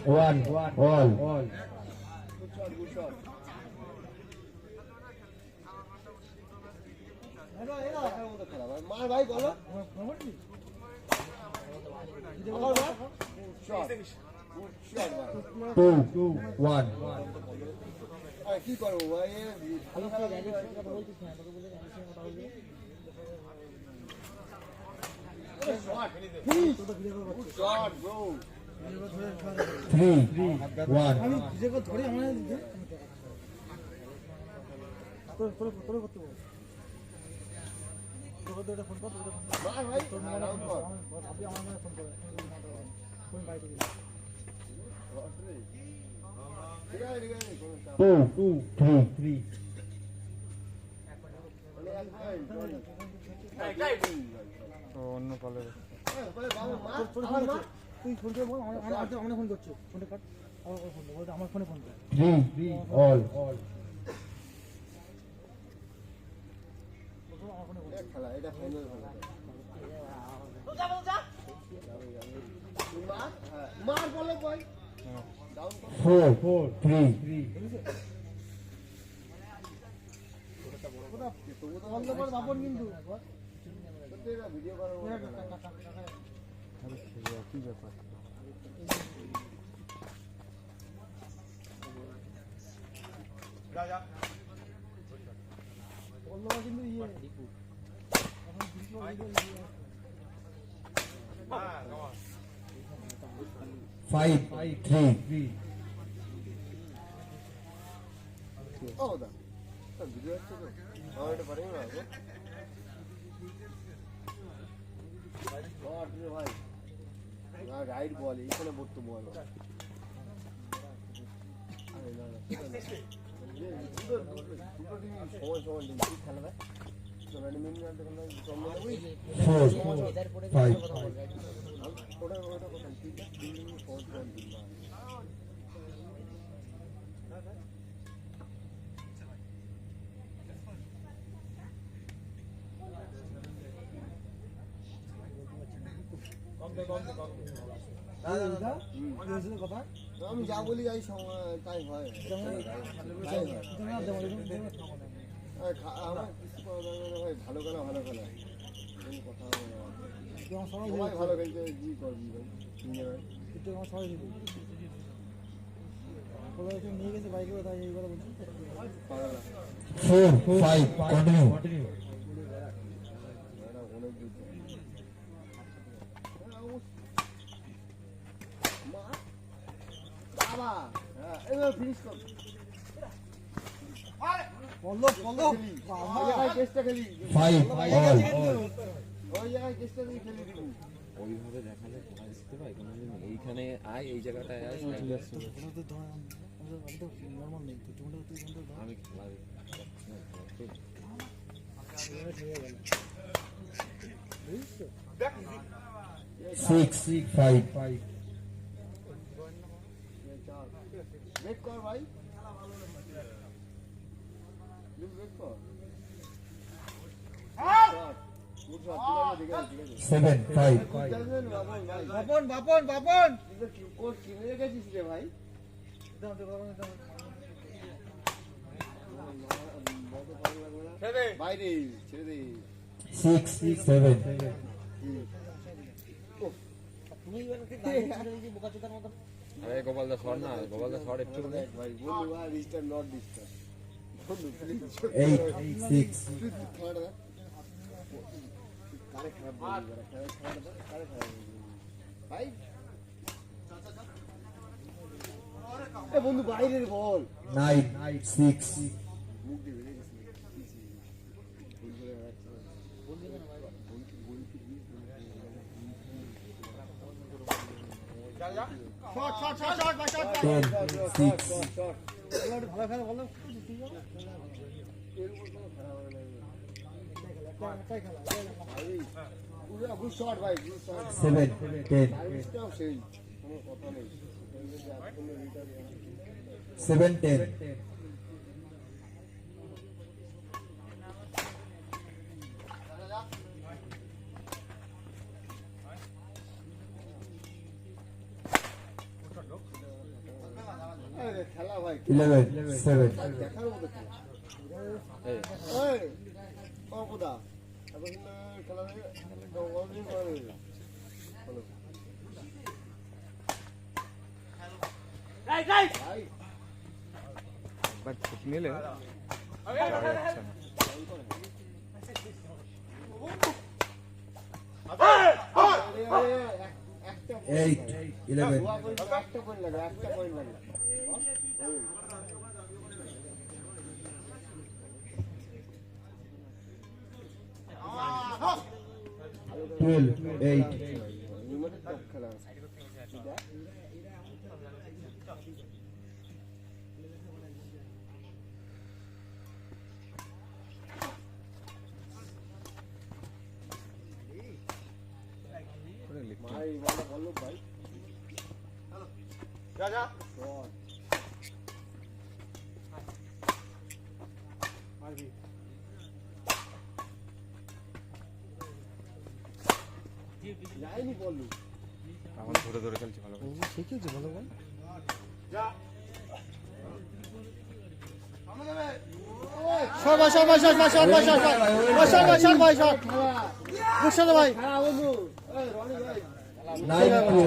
One all. Good shot. मार भाई बोलो Two, one. কি করবো ভাই Three, one. Two, three. অন্য কলে তুই ফোন করে বল আমার ফোন করছো ফোনটা কাট আমার ফোনে ফোন কর Three, all. খেলা এটা ফাইনাল মার বলে কই Four, three. বাপন কিন্তু ভিডিও করার কি ব্যাপার কিন্তু ইয়ে Five, three. ও দা ভিডিও আছে তো এটা পারে না ভাই রাইট বল এইখানে পড়তো বল খেলা Four, five. আমি যা বলি যাই তাই হয় আমার কিছু ভাই ভালো খেলা কথা সবাই ভালো খেলতে কি করবি ভাই নিয়ে গেছে বাইকে তাই এই কথা বলছি Four, five. Continue. ফিনিশ কর Five, all. ওইভাবে দেখালে বুঝতে পারি এইখানে আয় এই জায়গাটায় আয় আমি খেলা Six, five. वेट कर भाई वेट कर Seven, five. বাপন কোচ কিনে রেখেছিস রে ভাই বাইরে ছেড়ে দে Six, seven. আরে গোপালদা সর না গোপালদা সর একটু ভাই বলু আর ডিস্টার্ব নট ডিস্টার্ব বলু প্লিজ 8, six. কারে খারাপ বলি কারে খারাপ ভাই এ বন্ধু বাইরের বল 9, six. মুখ দিয়ে বেরিয়ে গেছে শট 10, six. ভালো খেলা ভালো গুড শট ভাই গুড শট 7, 10. সার্ভিসটাও সেই কোনো কথা নেই seven ten, আরে খেলা ভাই 11 7, দেখার মতো খেলা এই, ওই বাবুদা এখন খেলা হয়ে অনেকদিন করা হয়ে গেল হলো ভাই একবার ছুট নিলে যাওয়া যাচ্ছে না। একটা 8 11, দোয়া করে একটা পয়েন্ট লাগে একটা পয়েন্ট লাগে 12 8, লিমিটেড টপ খেলা করে লিখতে ভাই বলটা বললো ভাই যা যা যাইনি বললু এখন ধরে ধরে খেলছি ভালো করে। শিখেছি ভালো বল শট ভাই শট ভাই শট ভাই শট ভাই শট ভাই শট ভাই শট ভাই শট গুড শট ভাই হ্যাঁ বন্ধু এই রনি ভাই 9 12,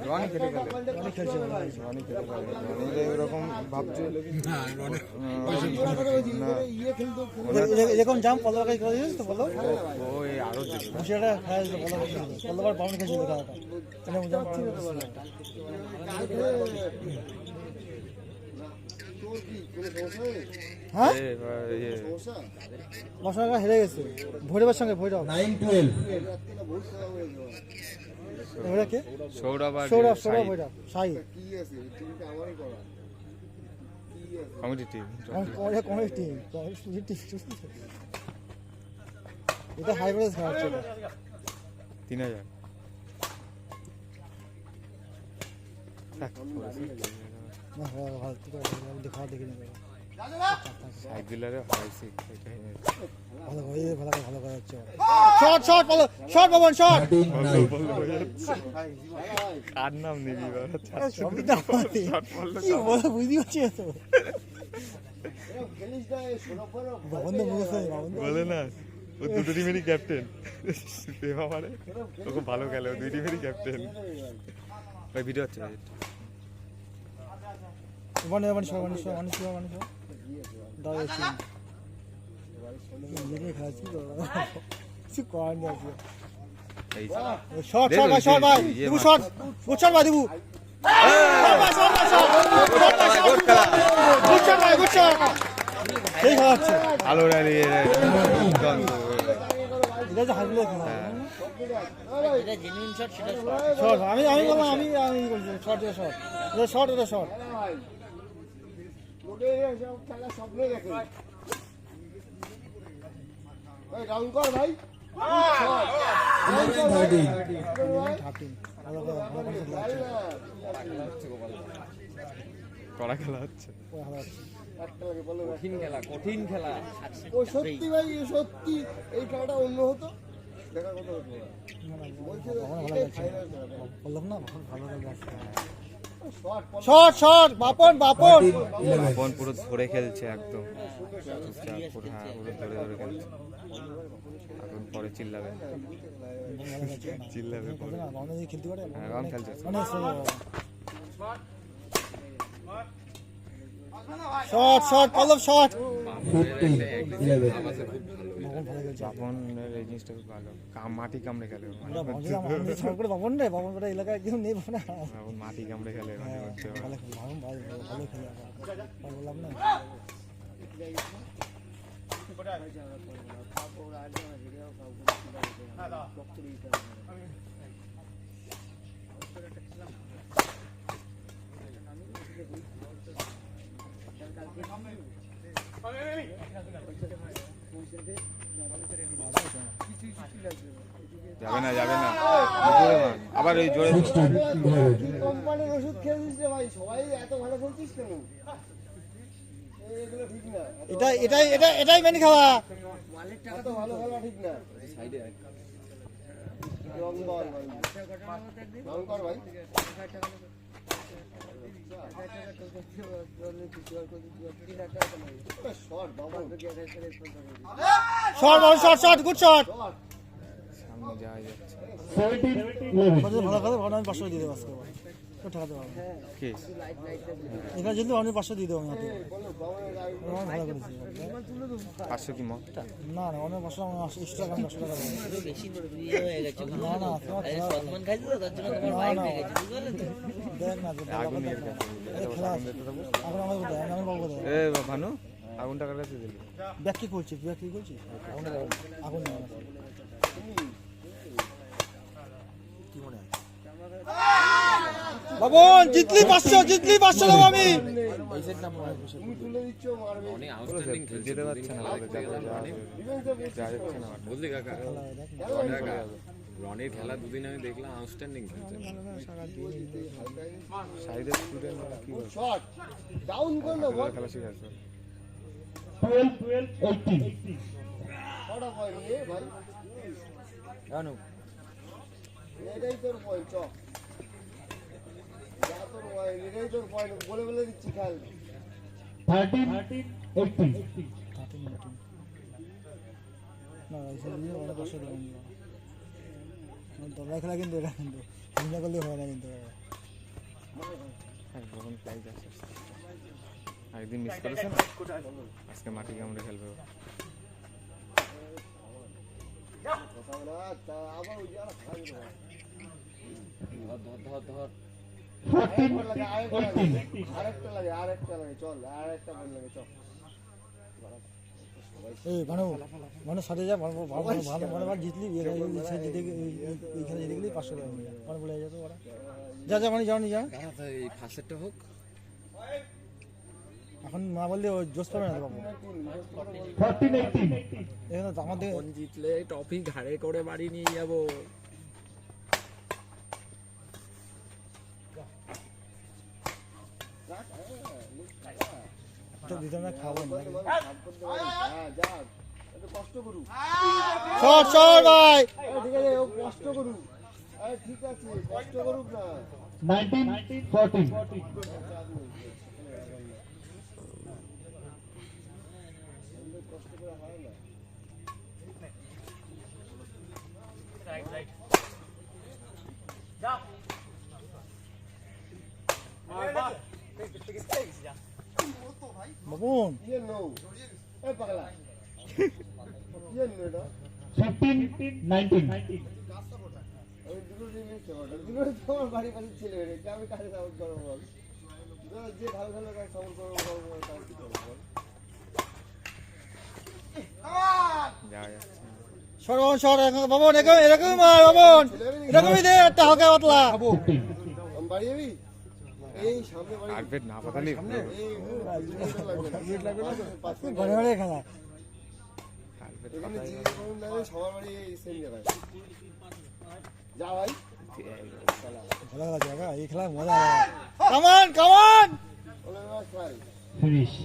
রনি খেলে গেলে রনি খেলছে রনি খেলে গেলে রনি ওরকম ভাবছে ইয়ে খেলতো এরকম জাম পল্লব কাজ করে দিয়েছিস তো পল্লব ওই আরো দেবে সেটা খেলা দিল পল্লব আর বাউন্ড খেলছিল খেলাটা এটা জাম তোর কি কোনো সমস্যা নেই হ্যাঁ ইয়ে সমস্যা মশলা হেরে গেছে ভৈরবের সঙ্গে ভৈরব 9 12, রাত্রিটা বহুত খারাপ হয়ে গেল এবারে কে সৌরভ আর সৌরভ সৌরভ ভৈরব শাহিদ কি আছে এই টিমটা আমারই করা কি আছে কমিটি টিম কমেডি টিম এটা হাই ভোল্টেজ খেলা হচ্ছে এটা 3000 না ভালো ভালো ঠিক আছে দেখা দেখে নিবে সাইকেলারে হারাইছি ভালো করে ভালো করে হচ্ছে শট শট বলো শট বাবন শট 13 9, কার নাম নিবি সবই তো আমাদের কি বলে বুঝি হচ্ছে তো খেলিস না এই সোনা পড়ো বাবন তো বুঝছে বাবন তো বলে না ও দুটো টিমেরই ক্যাপ্টেন প্রেমা মানে ও খুব ভালো খেলে ও দুই টিমেরই ক্যাপ্টেন ভাই ভিডিও হচ্ছে ভাই মানে মানে সব মানে সব মানে সব মানে সব দাও এসে ये খাচ্ছি তো কিছু করার নেই আছে এই শট শট ভাই শট ভাই দিবু শট গুড শট ভাই দিবু শট ভাই শট ভাই শট গুড শট ভাই গুড শট সেই খেলা হচ্ছে আলো র্যালি এটা যে হারলে খেলা এটা জেনুইন শট সেটা শট আমি বললাম আমি বলছি শট এটা শট এটা শট এটা শট ভাই লোকে সব খেলা স্বপ্নে দেখে ভাই রাউন্ড কর ভাই 11 13, 13 ভালো করে খেলা হচ্ছে কড়া খেলা হচ্ছে ভালো হচ্ছে একটা লাগে বলো কঠিন খেলা কঠিন খেলা ও সত্যি ভাই সত্যি এই খেলাটা অন্য হতো দেখার কথা হতো বলছে বললাম না ভালো করে shot shot shot Bapan Bapan 11, বন পুরো ধরে খেলছে একদম চুপচাপ পুরো হ্যাঁ পুরো ধরে ধরে খেলছে এখন পরে চিল্লাবে চিল্লাবে পরে বাউন্ড দিয়ে খেলতে পারে হ্যাঁ রাউন্ড খেলছে অনেক শট শট পল্লব শট 15 11, বাবন ভালো খেলছে বাপনের এই জিনিসটা খুব ভালো মাটি কামড়ে খেলে আমরা শট করে বাবন রে বাবন করে এলাকায় কেউ নেই না বাপন মাটি কামড়ে খেলে মাঝে মধ্যে ভালো খেলে ভালো খেলে বললাম না যাবে না যাবে না জোরে মার। আবার ওই জোরে 16 11 কি কোম্পানির ওষুধ খেয়েছিস রে ভাই, সবাই এত ভালো খেলছিস কেন? এগুলো ঠিক না, এটাই মেন খাওয়া। এত ভালো খেলা ঠিক না। সাইডে রং বল ভাই, রং কর ভাই। শট বাবু, শর্ট গুড শট। সামনে যাওয়া যাচ্ছে 17 11 ভালো কথা, ভালো আমি 500 দিয়ে দেবো আজকে। তো ঠেকাতে পারবো কে এখানে যদি আমি 500 দিয়ে দেবো আমি হাতে। বলো বাবুর গাড়ি আমার ভালো করেছি। 500 কি মগটা না না অনেক 500 আমি এক্সট্রা আমি 500 টাকা দেবো। বেশি ইয়ে হয়ে গেছে না না তোমার আরে সম্মান খাইছো তো তার জন্য তোমার ভাই হয়ে গেছে বুঝতে পারলে তো দেখ না তো আগুনের কাছে খেলা আছে। এখন আমাদের কোথায় আমি বলবো এ ভানু আগুনটা কার কাছে দিলি ব্যাক কি করছিস আগুন নেই। বাবন জিতলি 500 দেবো আমি। তুমি তুলে দিচ্ছ, মারবে। অনেক আউটস্ট্যান্ডিং খেলছে যেতে পারছে না বলে যাওয়া যাচ্ছে না বুঝলি কাকা রনির খেলা দুদিন আমি দেখলাম আউটস্ট্যান্ডিং খেলছে সাইডে স্টুডেন্ট কি বলছে শট ডাউন কর না, বল। খেলা শিখাচ্ছে 12 18 কটা পয়েন্ট রে ভাই? জানো এটাই তোর পয়েন্ট, চ। যা তোর পয়েন্ট, এটাই তোর পয়েন্ট, বলে বলে দিচ্ছি খেল। 13 18 না এসে দিয়ে অনেক 500 দেবো আমি। দরকার খেলা কিন্তু এটা কিন্তু চিন্তা করলে হয় না কিন্তু। হ্যাঁ যখন প্রাইজ আসে একদিন মিস করেছে না আজকে মাটি কামড়ে খেলবে ও। কথা বলা, তা আবার ওই যারা খাই না। ধর 14 আরেকটা লাগে, চল, আরেকটা বল লাগে, চল। এই মানুষ সাথে যা ভালো জিতলি এইখানে জিতে গেলি 500 টাকা মানে বলে যেত ওরা। যা মানে যাও নি যা কাকা এই ফার্স্টটা হোক এখন না বললে ও জোশ পাবে না তো বাবু। 14 18 এখানে তো আমাদের কোন জিতলে টপি ঘাড়ে করে বাড়ি নিয়ে যাবো তো দিতে না খাবো না। হ্যাঁ, যা, একটু কষ্ট করুক। শর্ট ভাই ঠিক আছে, ও কষ্ট করুক। আরে ঠিক আছে, কষ্ট করুক না। 19 14 কষ্ট করে হয় না। বাবুন ইয়ে নো, এ পাগলা, ইয়ে নো এটা। 15 19 আমি দুটো জিনিস দুটো তোমার বাড়ি পাশে ছেলে বেড়েছে, আমি কাছে সাপোর্ট করবো বল? যে ভালো খেলে তাকে সাপোর্ট করবো, তাকে কি করবো বল? যাওয়া যাচ্ছে না। শর্ট বাবুন এরকমই মার বাবুন এরকমই দে একটা হালকা পাতলা। 15 আমি বাড়ি যাবি? এই সামনে বাড়ি। কার্পেট না পাতালি এই লাগবে না, পাঁচ মিনিট ঘরে ঘরে খেলা কার্পেট এখানে যে কোনো লাগে, সবার বাড়ি এই সেম জায়গায়। যা ভাই, ভালো খেলা জায়গা এই খেলা মজা কামান ওলে মাছ খাই। finish